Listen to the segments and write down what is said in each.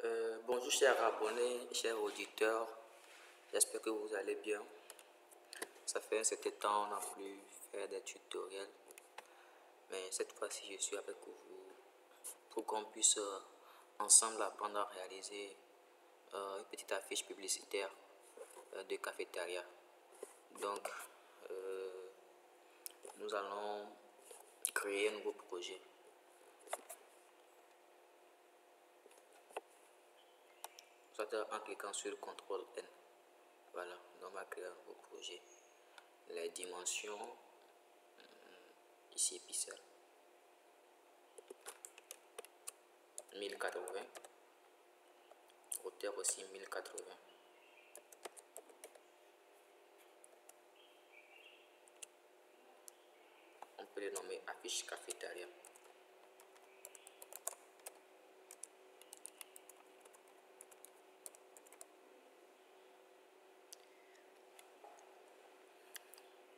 Bonjour chers abonnés, chers auditeurs, j'espère que vous allez bien. Ça fait un certain temps on n'a plus fait des tutoriels, mais cette fois-ci je suis avec vous pour qu'on puisse ensemble apprendre à réaliser une petite affiche publicitaire de cafétéria. Donc nous allons créer un nouveau projet. Soit en cliquant sur CTRL N. Voilà, on va créer un nouveau projet. Les dimensions, ici pixel 1080, hauteur aussi 1080. On peut le nommer affiche cafétéria.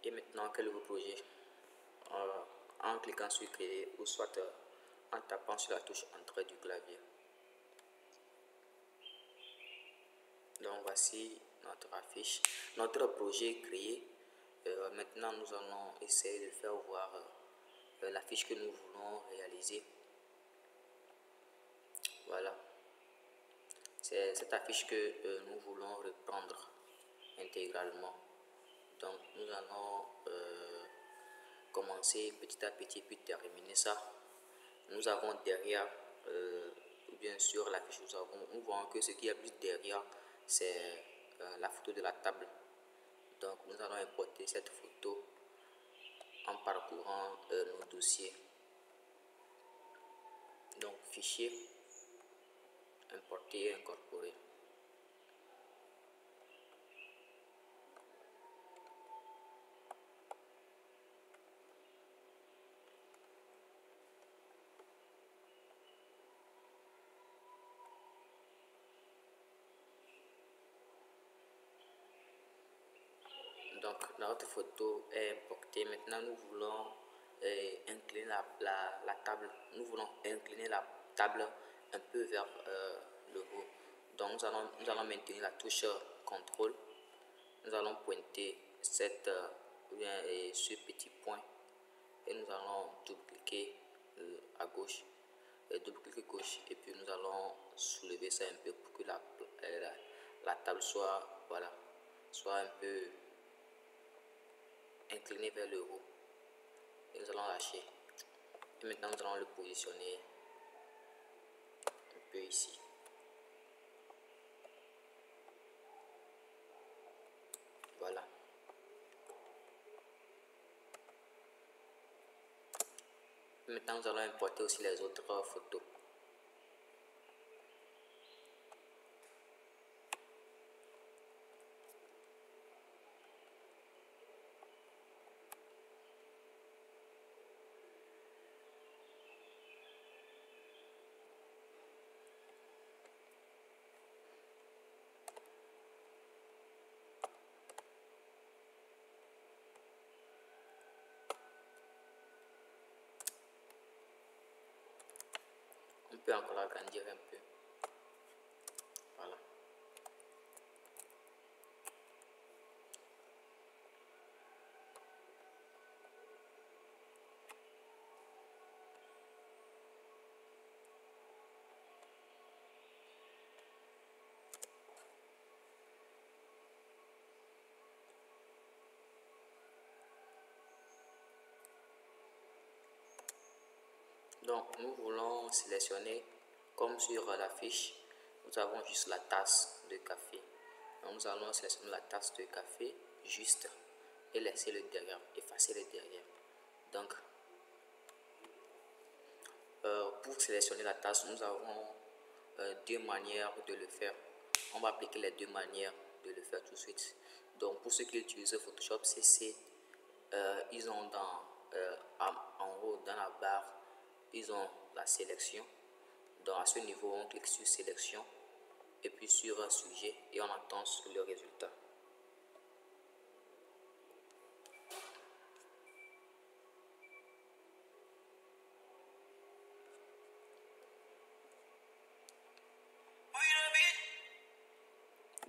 Et maintenant, quel nouveau projet? En cliquant sur créer ou soit en tapant sur la touche entrée du clavier. Donc voici notre affiche, notre projet créé. Maintenant nous allons essayer de faire voir l'affiche que nous voulons réaliser. Voilà, c'est cette affiche que nous voulons reprendre intégralement. Donc nous allons commencer petit à petit puis terminer ça. Nous avons derrière, bien sûr l'affiche, nous voyons que ce qui est plus derrière c'est la photo de la table. Donc nous allons importer cette photo en parcourant nos dossiers. Donc fichier, importer et incorporer. Donc notre photo est importée. Maintenant nous voulons incliner la table. Nous voulons incliner la table un peu vers le haut. Donc nous allons maintenir la touche CTRL. Nous allons pointer ce petit point et nous allons double-cliquer à gauche, double-cliquer gauche, et puis nous allons soulever ça un peu pour que la table soit, voilà, soit un peu incliné vers le haut. Et nous allons lâcher. Et maintenant nous allons le positionner un peu ici. Voilà. Maintenant nous allons importer aussi les autres photos. On peut encore agrandir un peu. Voilà. Donc nous voulons sélectionner, comme sur la fiche, nous avons juste la tasse de café. Donc nous allons sélectionner la tasse de café juste et laisser le derrière, effacer le derrière. Donc pour sélectionner la tasse, nous avons deux manières de le faire. On va appliquer les deux manières de le faire tout de suite. Donc pour ceux qui utilisent Photoshop CC, ils ont en haut dans la barre, ils ont la sélection. Donc à ce niveau, on clique sur sélection et puis sur un sujet et on attend le résultat.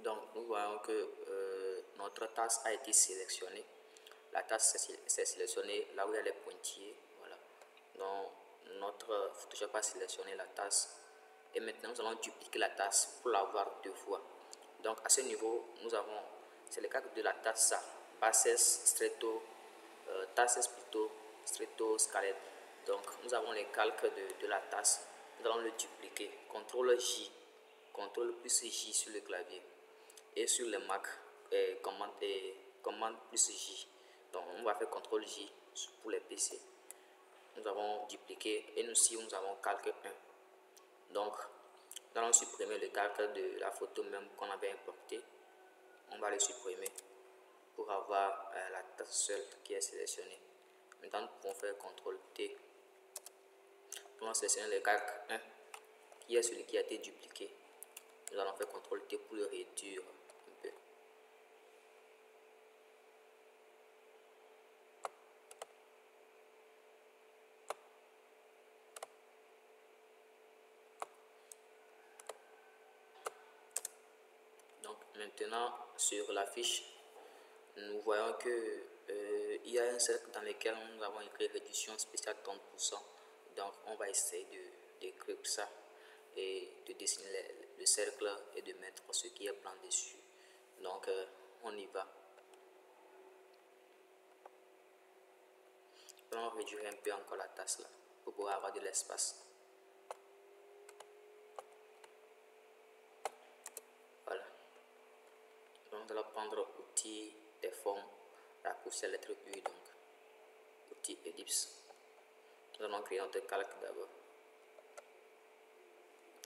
Donc nous voyons que notre tasse a été sélectionnée. La tasse s'est sélectionnée là où il y a les pointillés. Voilà. Donc notre Photoshop a sélectionné la tasse. Et maintenant nous allons dupliquer la tasse pour l'avoir deux fois. Donc à ce niveau, nous avons, c'est le cas de la tasse Basses, Stretto, tasses plutôt, Stretto, Scalette. Donc nous avons les calques de la tasse. Nous allons le dupliquer. CTRL J, CTRL plus J sur le clavier. Et sur le Mac, commande plus J. Donc on va faire CTRL J pour les PC. Nous avons dupliqué et nous aussi nous avons calque 1. Donc nous allons supprimer le calque de la photo même qu'on avait importé. On va le supprimer pour avoir la tasse seule qui est sélectionnée. Maintenant nous pouvons faire CTRL T. Nous allons sélectionner le calque 1 qui est celui qui a été dupliqué. Nous allons faire CTRL T pour le réduire un peu. Donc maintenant sur la fiche, nous voyons que il y a un cercle dans lequel nous avons écrit réduction spéciale 30%. Donc on va essayer d'écrire ça et de dessiner le cercle et de mettre ce qui est blanc dessus. Donc on y va. On va réduire un peu encore la tasse là pour pouvoir avoir de l'espace. Voilà. Donc on va prendre l'outil des formes, raccourci à la lettre U, donc outil ellipse. Nous allons créer notre calque d'abord.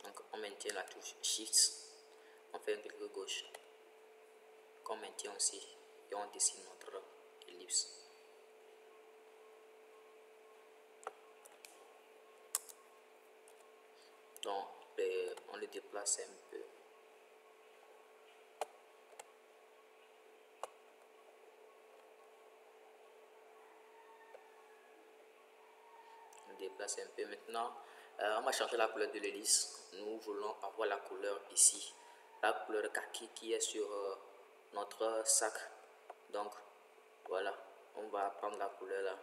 Donc on maintient la touche Shift, on fait un clic gauche, qu'on maintient aussi et on dessine notre ellipse. Donc on le déplace un peu. On déplace un peu. Maintenant, on va changer la couleur de l'hélice. Nous voulons avoir la couleur ici, la couleur kaki qui est sur notre sac. Donc voilà, on va prendre la couleur là.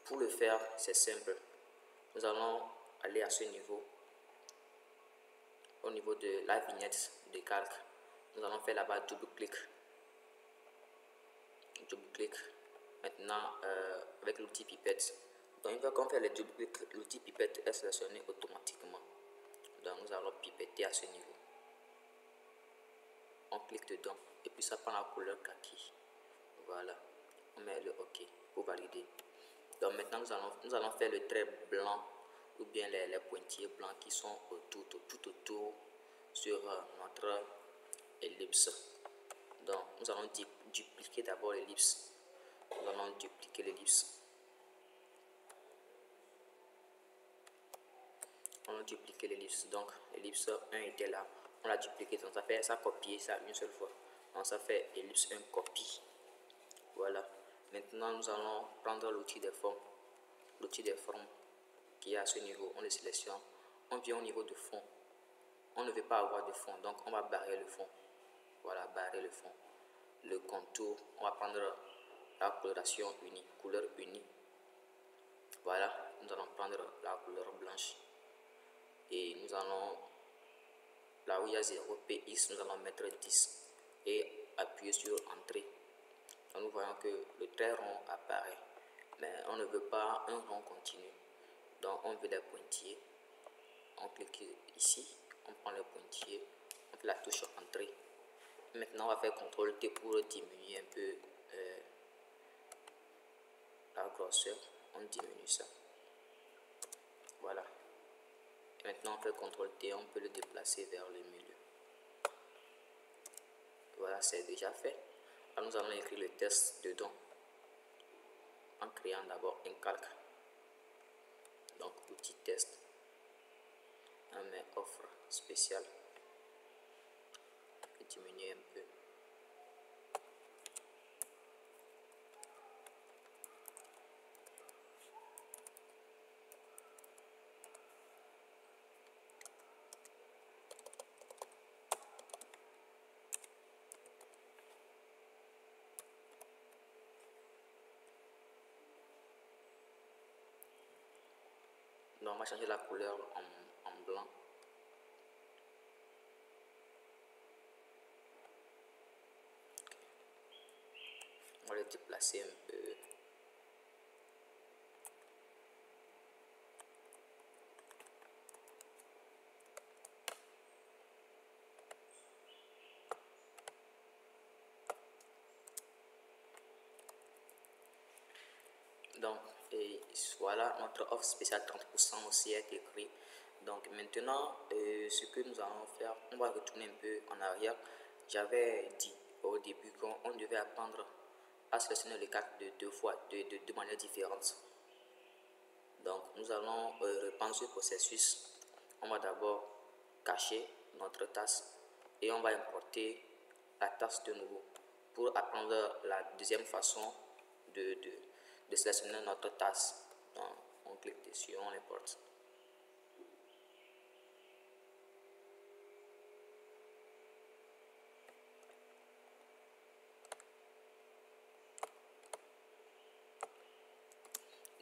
Pour le faire, c'est simple. Nous allons aller à ce niveau, au niveau de la vignette de calque. Nous allons faire là-bas double clic. Maintenant avec l'outil pipette. Donc une fois qu'on fait les double clics, l'outil pipette est sélectionné automatiquement. Donc nous allons pipetter à ce niveau. On clique dedans et puis ça prend la couleur kaki. Voilà, on met le OK pour valider. Donc maintenant nous allons faire le trait blanc ou bien les pointillés blancs qui sont tout autour sur notre ellipse. Donc nous allons dupliquer d'abord l'ellipse. Nous allons dupliquer l'ellipse. On a dupliqué l'ellipse. Donc l'ellipse 1 était là. On l'a dupliqué. Donc ça fait ça copier ça une seule fois. Donc ça fait ellipse 1 copie. Voilà. Maintenant nous allons prendre l'outil des formes. L'outil des formes qui est à ce niveau. On le sélectionne. On vient au niveau de fond. On ne veut pas avoir de fond. Donc on va barrer le fond. Voilà, barrer le fond. Le contour. On va prendre la coloration unie. Couleur unie. Voilà. Nous allons prendre la couleur blanche. Et nous allons, là où il y a 0 px, nous allons mettre 10 et appuyer sur entrée. Donc nous voyons que le trait rond apparaît, mais on ne veut pas un rond continu. Donc on veut des pointillés. On clique ici, on prend le pointillé, on fait la touche entrée. Maintenant on va faire CTRL T pour diminuer un peu la grosseur. On diminue ça. Voilà. Maintenant on fait CTRL T, on peut le déplacer vers le milieu. Voilà, c'est déjà fait. Alors nous allons écrire le test dedans en créant d'abord un calque. Donc outil test, on met offre spéciale et diminuer un peu. Donc on va changer la couleur en blanc. On va le déplacer un peu. Donc, et voilà, notre offre spéciale 30% aussi est écrit. Donc maintenant, ce que nous allons faire, on va retourner un peu en arrière. J'avais dit au début qu'on devait apprendre à sélectionner les cartes de deux manières différentes. Donc nous allons reprendre ce processus. On va d'abord cacher notre tasse et on va importer la tasse de nouveau pour apprendre la deuxième façon de sélectionner notre tasse. Donc, on clique dessus, on importe.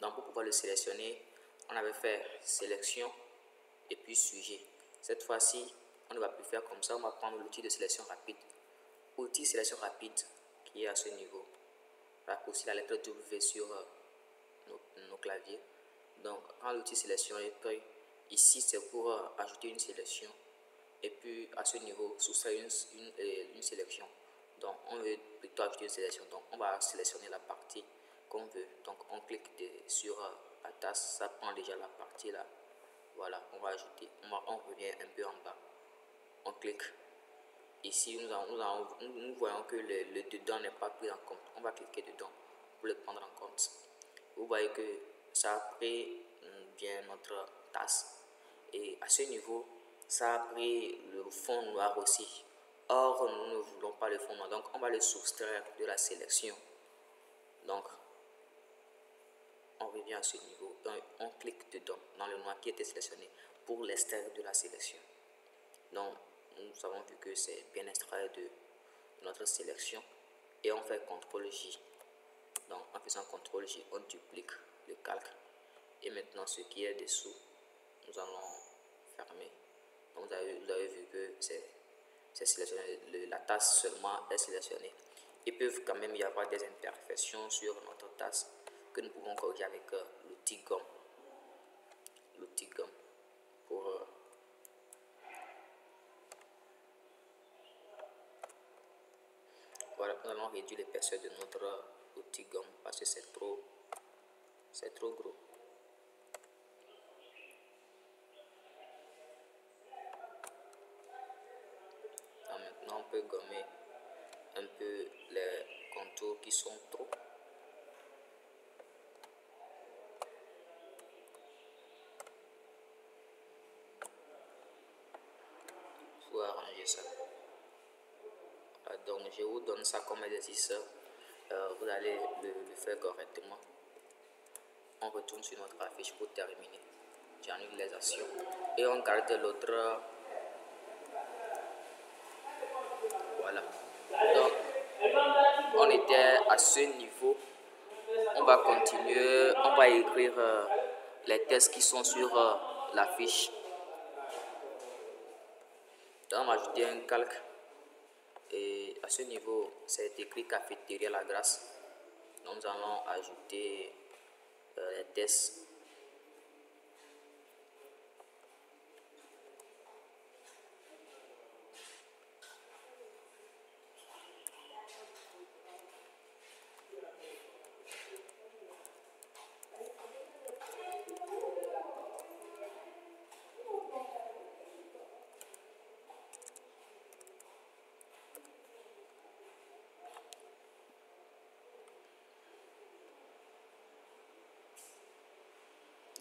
Donc pour pouvoir le sélectionner, on avait fait sélection et puis sujet. Cette fois-ci, on ne va plus faire comme ça, on va prendre l'outil de sélection rapide. Outil sélection rapide qui est à ce niveau. Raccourci la lettre W sur nos claviers. Donc quand l'outil sélection est prêt, ici c'est pour ajouter une sélection. Et puis à ce niveau, soustraire une sélection. Donc on veut plutôt ajouter une sélection. Donc on va sélectionner la partie qu'on veut. Donc on clique sur la tasse, ça prend déjà la partie là. Voilà, on va ajouter. On revient un peu en bas. On clique. Ici, nous voyons que le dedans n'est pas pris en compte. On va cliquer dedans pour le prendre en compte. Vous voyez que ça a pris bien notre tasse. Et à ce niveau, ça a pris le fond noir aussi. Or, nous ne voulons pas le fond noir. Donc, on va le soustraire de la sélection. Donc, on revient à ce niveau. On clique dedans, dans le noir qui était sélectionné, pour l'extraire de la sélection. Donc, nous avons vu que c'est bien extrait de notre sélection. Et on fait CTRL J. Donc, en faisant CTRL J, on duplique le calque. Et maintenant, ce qui est dessous, nous allons fermer. Donc, vous avez vu que c'est sélectionné. La tasse seulement est sélectionnée. Il peut quand même y avoir des imperfections sur notre tasse que nous pouvons corriger avec l'outil gomme. L'outil gomme pour voilà, nous allons réduire l'épaisseur de notre outil gomme parce que c'est trop gros. Donc maintenant, on peut gommer un peu les contours qui sont trop. Pour arranger ça. Donc je vous donne ça comme exercice. Vous allez le faire correctement. On retourne sur notre affiche pour terminer. J'annule les actions et on garde l'autre. Voilà. Donc on était à ce niveau. On va continuer. On va écrire les textes qui sont sur l'affiche. Donc on va ajouter un calque. Et à ce niveau, c'est écrit cafétéria La Grasse. Donc nous allons ajouter les tests.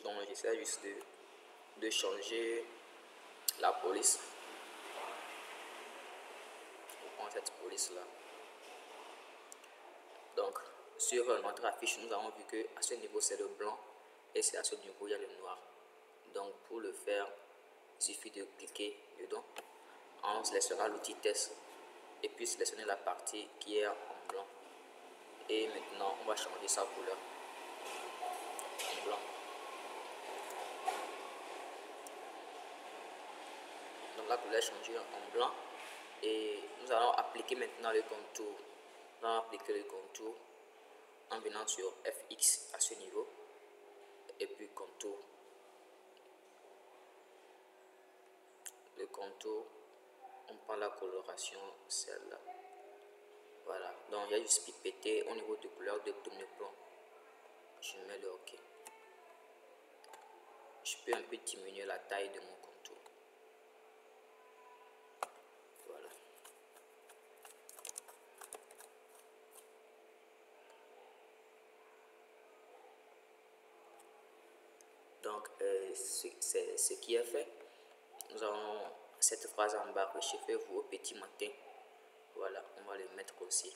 Donc j'essaie juste de changer la police. On prend cette police là. Donc sur notre affiche, nous avons vu que à ce niveau c'est le blanc et c'est à ce niveau il y a le noir. Donc pour le faire, il suffit de cliquer dedans. On sélectionnera l'outil test et puis sélectionner la partie qui est en blanc. Et maintenant on va changer sa couleur en blanc. la couleur est changée en blanc. Et nous allons appliquer maintenant le contour. Nous allons appliquer le contour en venant sur FX à ce niveau. Et puis contour. Le contour, on prend la coloration, celle-là. Voilà, donc il y a juste pipetté au niveau de couleur de tourner plan. Je mets le OK. Je peux un peu diminuer la taille de mon contour. Voilà. Donc, c'est ce qui est fait. Nous avons cette phrase en bas, réchauffez-vous au petit matin. Voilà, on va le mettre aussi.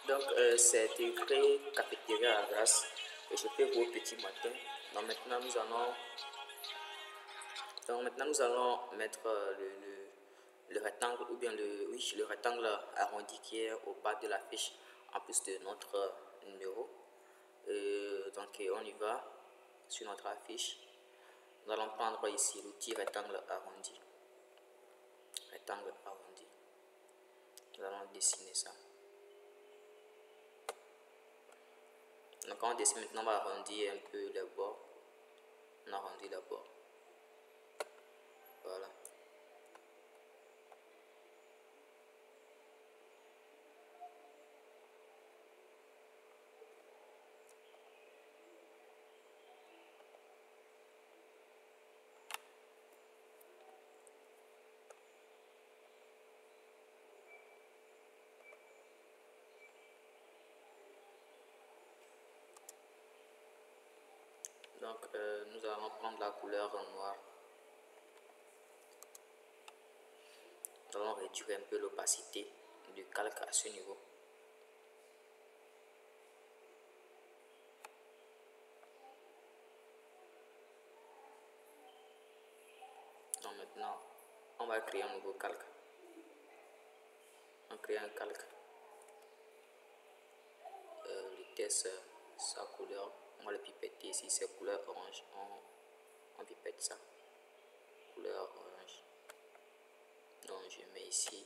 Donc, c'est écrit cafétéria à Grasse. Réchauffez-vous au petit matin. Donc maintenant nous allons mettre le rectangle ou bien le rectangle arrondi qui est au bas de la fiche en plus de notre numéro. Donc on y va sur notre affiche. Nous allons prendre ici l'outil rectangle arrondi. Rectangle arrondi. Nous allons dessiner ça. Donc quand on dessine maintenant, on va arrondir un peu les bords. On arrondit les bords. Voilà. Donc nous allons prendre la couleur noire. Nous allons réduire un peu l'opacité du calque à ce niveau. Donc maintenant, on va créer un nouveau calque. On crée un calque. Le test, sa couleur, on va le pipetter ici, c'est couleur orange. On pipette ça. Couleur orange. Donc je mets ici.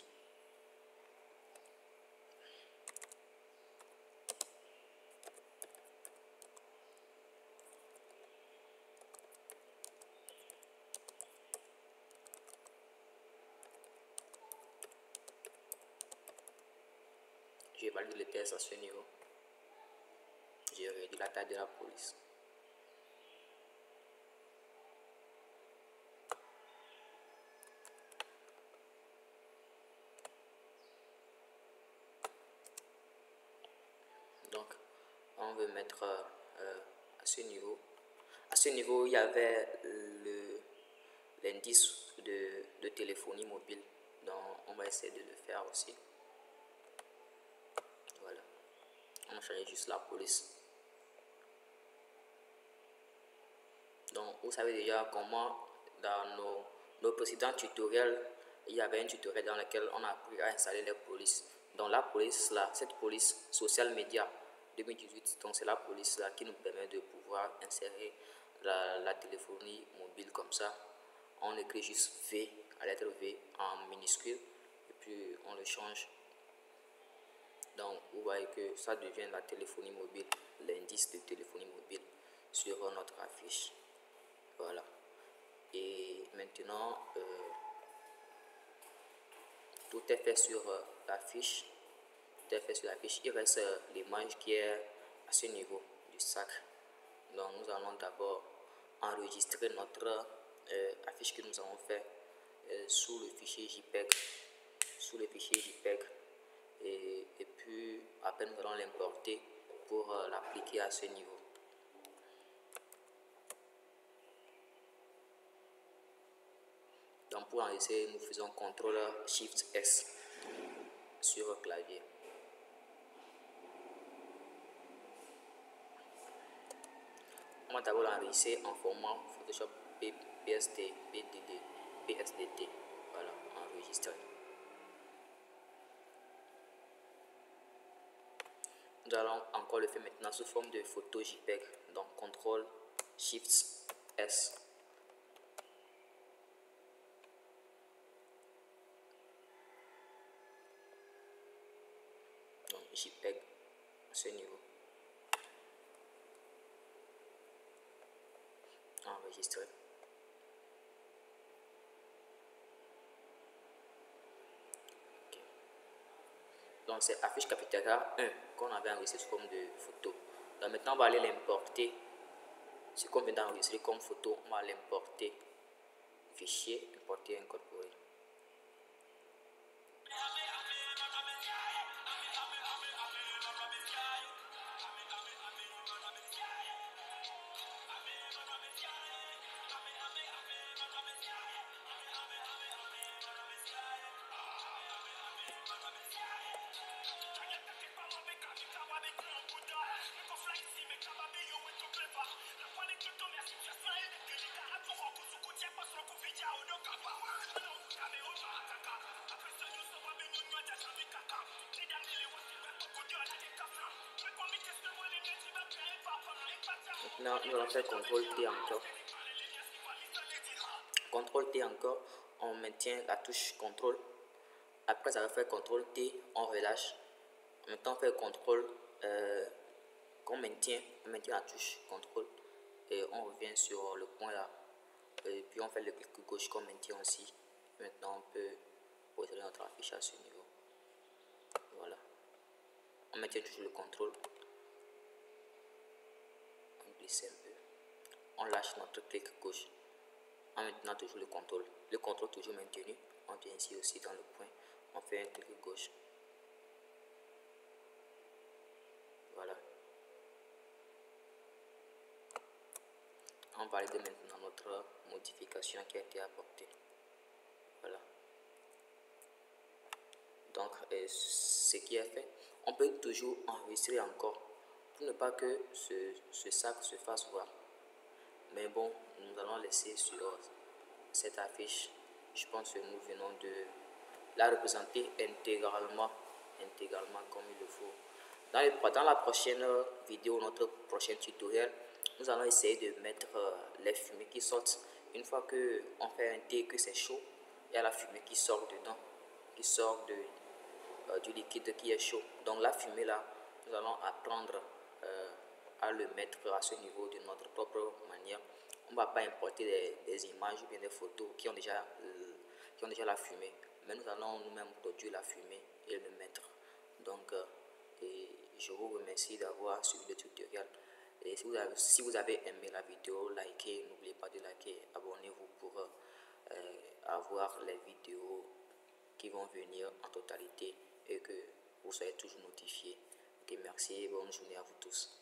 J'ai validé le test à ce niveau. J'ai réduit la taille de la police. Donc, on veut mettre à ce niveau. À ce niveau, il y avait l'indice de téléphonie mobile. Donc, on va essayer de le faire aussi. Voilà. On va changer juste la police. Donc, vous savez déjà comment dans nos précédents tutoriels, il y avait un tutoriel dans lequel on a appris à installer les polices. Donc, la police là, cette police social media 2018, donc c'est la police là qui nous permet de pouvoir insérer la téléphonie mobile comme ça. On écrit juste V, à la lettre V en minuscule, et puis on le change. Donc, vous voyez que ça devient la téléphonie mobile, l'indice de téléphonie mobile sur notre affiche. Voilà. Et maintenant, tout est fait sur l'affiche. Tout est fait sur l'affiche. Il reste l'image qui est à ce niveau du sac. Donc, nous allons d'abord enregistrer notre affiche que nous avons fait sous le fichier JPEG. Sous le fichier JPEG. Et puis, après, nous allons l'importer pour l'appliquer à ce niveau. Donc, pour enregistrer, nous faisons CTRL SHIFT S sur le clavier. On va d'abord l'enregistrer en format Photoshop PSD, PDD, PSDT. Voilà, enregistré. Nous allons encore le faire maintenant sous forme de photo JPEG. Donc, CTRL SHIFT S. Donc, JPEG à ce niveau. Enregistré. Okay. Donc, c'est affiche capital A 1 qu'on avait enregistré sous forme de photo. Donc, maintenant, on va aller l'importer. Ce qu'on vient d'enregistrer comme photo, on va l'importer. Fichier, importer, incorporer. Maintenant, nous allons faire CTRL T encore. CTRL T encore, on maintient la touche CTRL. Après avoir fait CTRL T, on relâche. Maintenant, on fait CTRL, on maintient la touche CTRL et on revient sur le point là. Et puis on fait le clic gauche qu'on maintient aussi. Maintenant, on peut positionner notre affiche à ce niveau. Voilà. On maintient toujours le contrôle. On glisse un peu. On lâche notre clic gauche. En maintenant toujours le contrôle. Le contrôle toujours maintenu. On vient ici aussi dans le point. On fait un clic gauche. Voilà. On valide maintenant notre modification qui a été apportée. Voilà. Donc, ce qui est fait, on peut toujours enregistrer encore pour ne pas que ce sac se fasse voir. Mais bon, nous allons laisser sur cette affiche. Je pense que nous venons de la représenter intégralement comme il le faut. Dans la prochaine vidéo, notre prochain tutoriel, nous allons essayer de mettre les fumées qui sortent. Une fois que on fait un thé que c'est chaud, il y a la fumée qui sort dedans, qui sort du liquide qui est chaud. Donc la fumée là, nous allons apprendre à le mettre à ce niveau de notre propre manière. On ne va pas importer des images ou bien des photos qui ont déjà la fumée, mais nous allons nous-mêmes produire la fumée et le mettre. Donc, et je vous remercie d'avoir suivi le tutoriel. Et si vous avez aimé la vidéo, likez, n'oubliez pas de liker, abonnez-vous pour avoir les vidéos qui vont venir en totalité et que vous soyez toujours notifiés. Ok, merci et bonne journée à vous tous.